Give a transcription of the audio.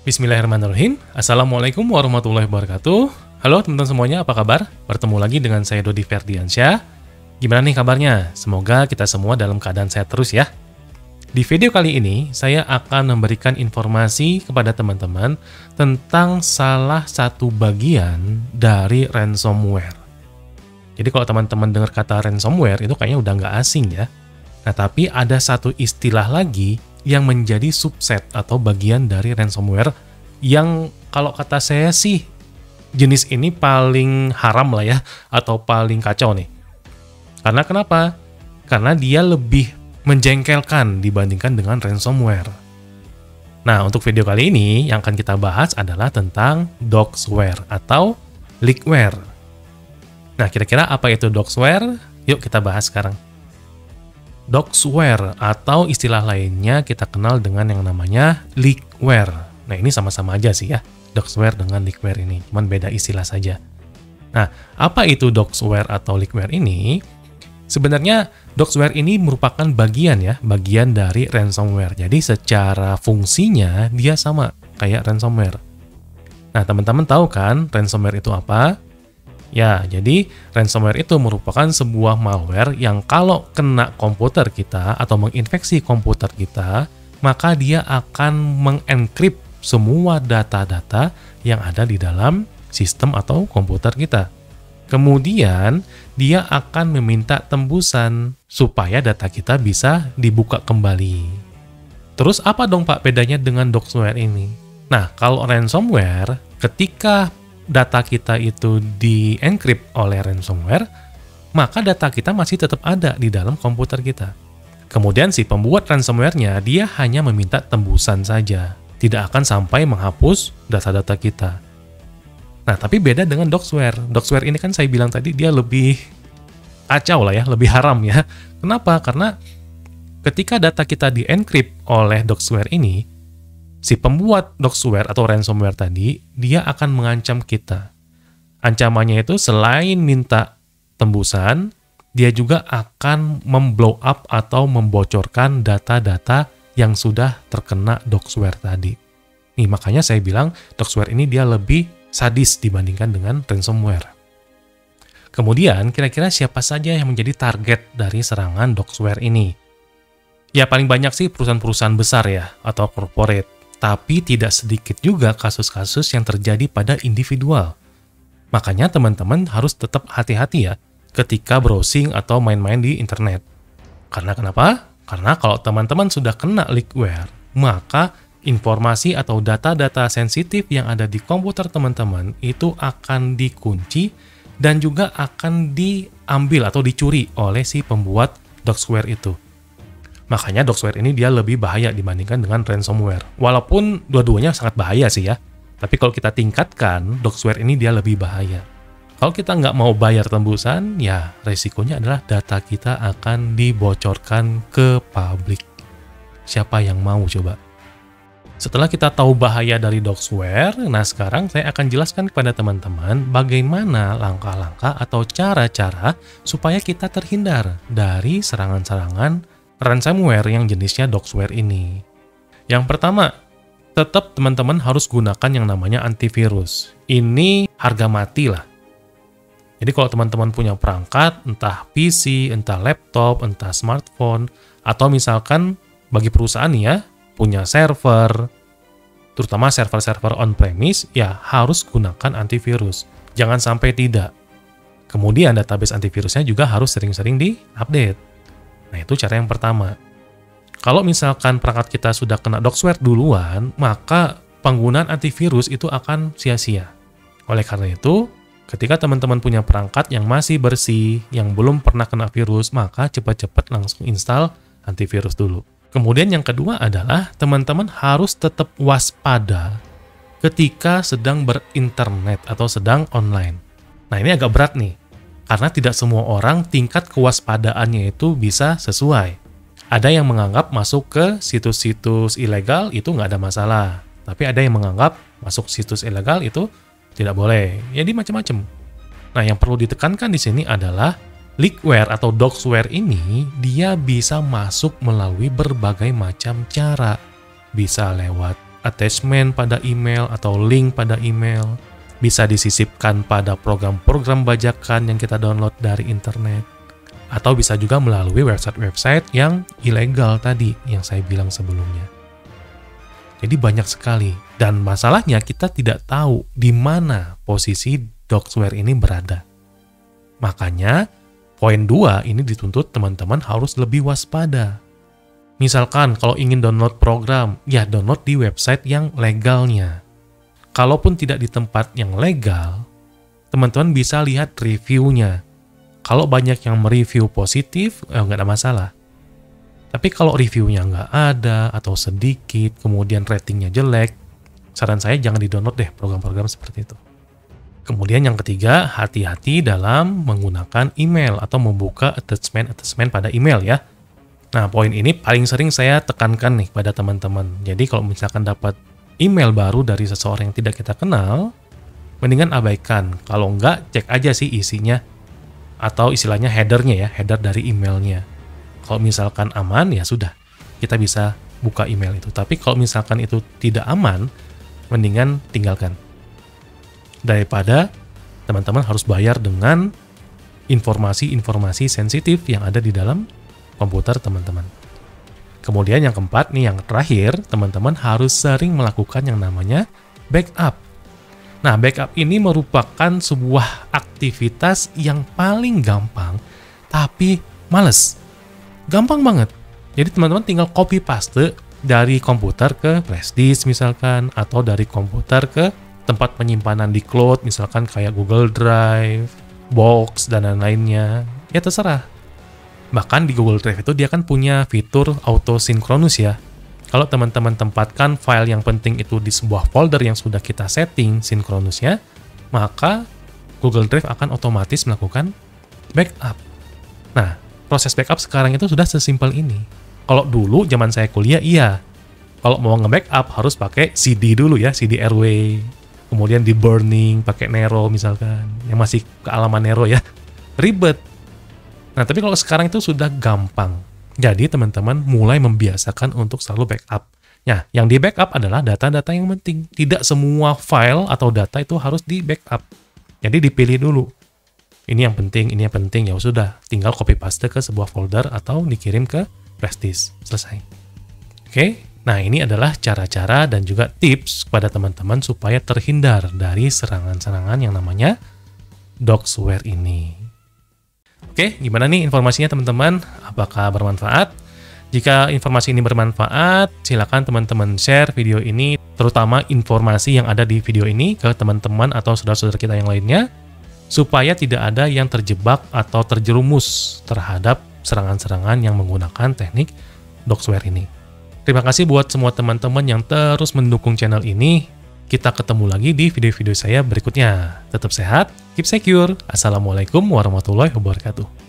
Bismillahirrahmanirrahim. Assalamualaikum warahmatullahi wabarakatuh. Halo teman-teman semuanya, apa kabar? Bertemu lagi dengan saya Dodi Ferdiansyah. Gimana nih kabarnya? Semoga kita semua dalam keadaan sehat terus ya. Di video kali ini, saya akan memberikan informasi kepada teman-teman tentang salah satu bagian dari ransomware. Jadi kalau teman-teman dengar kata ransomware, itu kayaknya udah nggak asing ya. Nah, tapi ada satu istilah lagi yang menjadi subset atau bagian dari ransomware yang kalau kata saya sih jenis ini paling haram lah ya, atau paling kacau nih. Karena kenapa? Karena dia lebih menjengkelkan dibandingkan dengan ransomware. Nah, untuk video kali ini yang akan kita bahas adalah tentang doxware atau leakware. Nah, kira-kira apa itu doxware? Yuk kita bahas sekarang. Doxware atau istilah lainnya kita kenal dengan yang namanya leakware. Nah, ini sama-sama aja sih ya, doxware dengan leakware ini, cuman beda istilah saja. Nah, apa itu doxware atau leakware ini? Sebenarnya doxware ini merupakan bagian dari ransomware. Jadi secara fungsinya dia sama kayak ransomware. Nah, teman-teman tahu kan ransomware itu apa? Ya, jadi ransomware itu merupakan sebuah malware yang kalau kena komputer kita atau menginfeksi komputer kita, maka dia akan mengenkrip semua data-data yang ada di dalam sistem atau komputer kita. Kemudian, dia akan meminta tembusan supaya data kita bisa dibuka kembali. Terus apa dong Pak bedanya dengan doxware ini? Nah, kalau ransomware, ketika data kita itu di-encrypt oleh ransomware, maka data kita masih tetap ada di dalam komputer kita. Kemudian si pembuat ransomware-nya, dia hanya meminta tembusan saja, tidak akan sampai menghapus data-data kita. Nah, tapi beda dengan doxware. Doxware ini kan saya bilang tadi dia lebih kacau lah ya, lebih haram ya. Kenapa? Karena ketika data kita di-encrypt oleh doxware ini, si pembuat doxware atau ransomware tadi, dia akan mengancam kita. Ancamannya itu selain minta tembusan, dia juga akan memblow up atau membocorkan data-data yang sudah terkena doxware tadi. Nih, makanya saya bilang doxware ini dia lebih sadis dibandingkan dengan ransomware. Kemudian, kira-kira siapa saja yang menjadi target dari serangan doxware ini? Ya, paling banyak sih perusahaan-perusahaan besar ya, atau corporate. Tapi tidak sedikit juga kasus-kasus yang terjadi pada individual. Makanya teman-teman harus tetap hati-hati ya ketika browsing atau main-main di internet. Karena kenapa? Karena kalau teman-teman sudah kena leakware, maka informasi atau data-data sensitif yang ada di komputer teman-teman itu akan dikunci dan juga akan diambil atau dicuri oleh si pembuat doxware itu. Makanya doxware ini dia lebih bahaya dibandingkan dengan ransomware. Walaupun dua-duanya sangat bahaya sih ya. Tapi kalau kita tingkatkan, doxware ini dia lebih bahaya. Kalau kita nggak mau bayar tembusan, ya resikonya adalah data kita akan dibocorkan ke publik. Siapa yang mau coba? Setelah kita tahu bahaya dari doxware, nah sekarang saya akan jelaskan kepada teman-teman bagaimana langkah-langkah atau cara-cara supaya kita terhindar dari serangan-serangan ransomware yang jenisnya doxware ini. Yang pertama, tetap teman-teman harus gunakan yang namanya antivirus. Ini harga mati lah. Jadi kalau teman-teman punya perangkat, entah PC, entah laptop, entah smartphone, atau misalkan bagi perusahaan ya, punya server, terutama server-server on-premise, ya harus gunakan antivirus. Jangan sampai tidak. Kemudian database antivirusnya juga harus sering-sering di-update. Nah, itu cara yang pertama. Kalau misalkan perangkat kita sudah kena doxware duluan, maka penggunaan antivirus itu akan sia-sia. Oleh karena itu, ketika teman-teman punya perangkat yang masih bersih, yang belum pernah kena virus, maka cepat-cepat langsung install antivirus dulu. Kemudian yang kedua adalah teman-teman harus tetap waspada ketika sedang berinternet atau sedang online. Nah, ini agak berat nih. Karena tidak semua orang tingkat kewaspadaannya itu bisa sesuai. Ada yang menganggap masuk ke situs-situs ilegal itu nggak ada masalah. Tapi ada yang menganggap masuk situs ilegal itu tidak boleh. Jadi macam-macam. Nah, yang perlu ditekankan di sini adalah leakware atau doxware ini dia bisa masuk melalui berbagai macam cara. Bisa lewat attachment pada email atau link pada email, bisa disisipkan pada program-program bajakan yang kita download dari internet, atau bisa juga melalui website-website yang ilegal tadi yang saya bilang sebelumnya. Jadi banyak sekali, dan masalahnya kita tidak tahu di mana posisi doxware ini berada. Makanya, poin 2 ini dituntut teman-teman harus lebih waspada. Misalkan kalau ingin download program, ya download di website yang legalnya. Kalaupun tidak di tempat yang legal, teman-teman bisa lihat reviewnya. Kalau banyak yang mereview positif, nggak ada masalah. Tapi kalau reviewnya nggak ada, atau sedikit, kemudian ratingnya jelek, saran saya jangan di-download deh program-program seperti itu. Kemudian yang ketiga, hati-hati dalam menggunakan email atau membuka attachment pada email ya. Nah, poin ini paling sering saya tekankan nih pada teman-teman. Jadi kalau misalkan dapat email baru dari seseorang yang tidak kita kenal, mendingan abaikan. Kalau enggak, cek aja sih isinya. Atau istilahnya header-nya ya, header dari emailnya. Kalau misalkan aman, ya sudah, kita bisa buka email itu. Tapi kalau misalkan itu tidak aman, mendingan tinggalkan. Daripada teman-teman harus bayar dengan informasi-informasi sensitif yang ada di dalam komputer teman-teman. Kemudian yang keempat nih, yang terakhir, teman-teman harus sering melakukan yang namanya backup. Nah, backup ini merupakan sebuah aktivitas yang paling gampang, tapi males. Gampang banget. Jadi teman-teman tinggal copy paste dari komputer ke flash disk misalkan, atau dari komputer ke tempat penyimpanan di cloud, misalkan kayak Google Drive, Box, dan lain-lainnya. Ya terserah. Bahkan di Google Drive itu dia kan punya fitur auto sinkronus ya. Kalau teman-teman tempatkan file yang penting itu di sebuah folder yang sudah kita setting sinkronusnya, maka Google Drive akan otomatis melakukan backup. Nah, proses backup sekarang itu sudah sesimpel ini. Kalau dulu zaman saya kuliah, iya. Kalau mau nge-backup harus pakai CD dulu ya, CD RW. Kemudian di burning pakai Nero misalkan, yang masih kealaman Nero ya. Ribet. Nah, tapi kalau sekarang itu sudah gampang. Jadi teman-teman mulai membiasakan untuk selalu backup. Nah, yang di backup adalah data-data yang penting. Tidak semua file atau data itu harus di backup. Jadi dipilih dulu. Ini yang penting, ini yang penting, ya sudah. Tinggal copy paste ke sebuah folder atau dikirim ke flash disk. Selesai. Oke, nah ini adalah cara-cara dan juga tips kepada teman-teman supaya terhindar dari serangan-serangan yang namanya doxware ini. Oke, gimana nih informasinya teman-teman? Apakah bermanfaat? Jika informasi ini bermanfaat, silakan teman-teman share video ini, terutama informasi yang ada di video ini ke teman-teman atau saudara-saudara kita yang lainnya, supaya tidak ada yang terjebak atau terjerumus terhadap serangan-serangan yang menggunakan teknik doxware ini. Terima kasih buat semua teman-teman yang terus mendukung channel ini. Kita ketemu lagi di video-video saya berikutnya. Tetap sehat, keep secure. Assalamualaikum warahmatullahi wabarakatuh.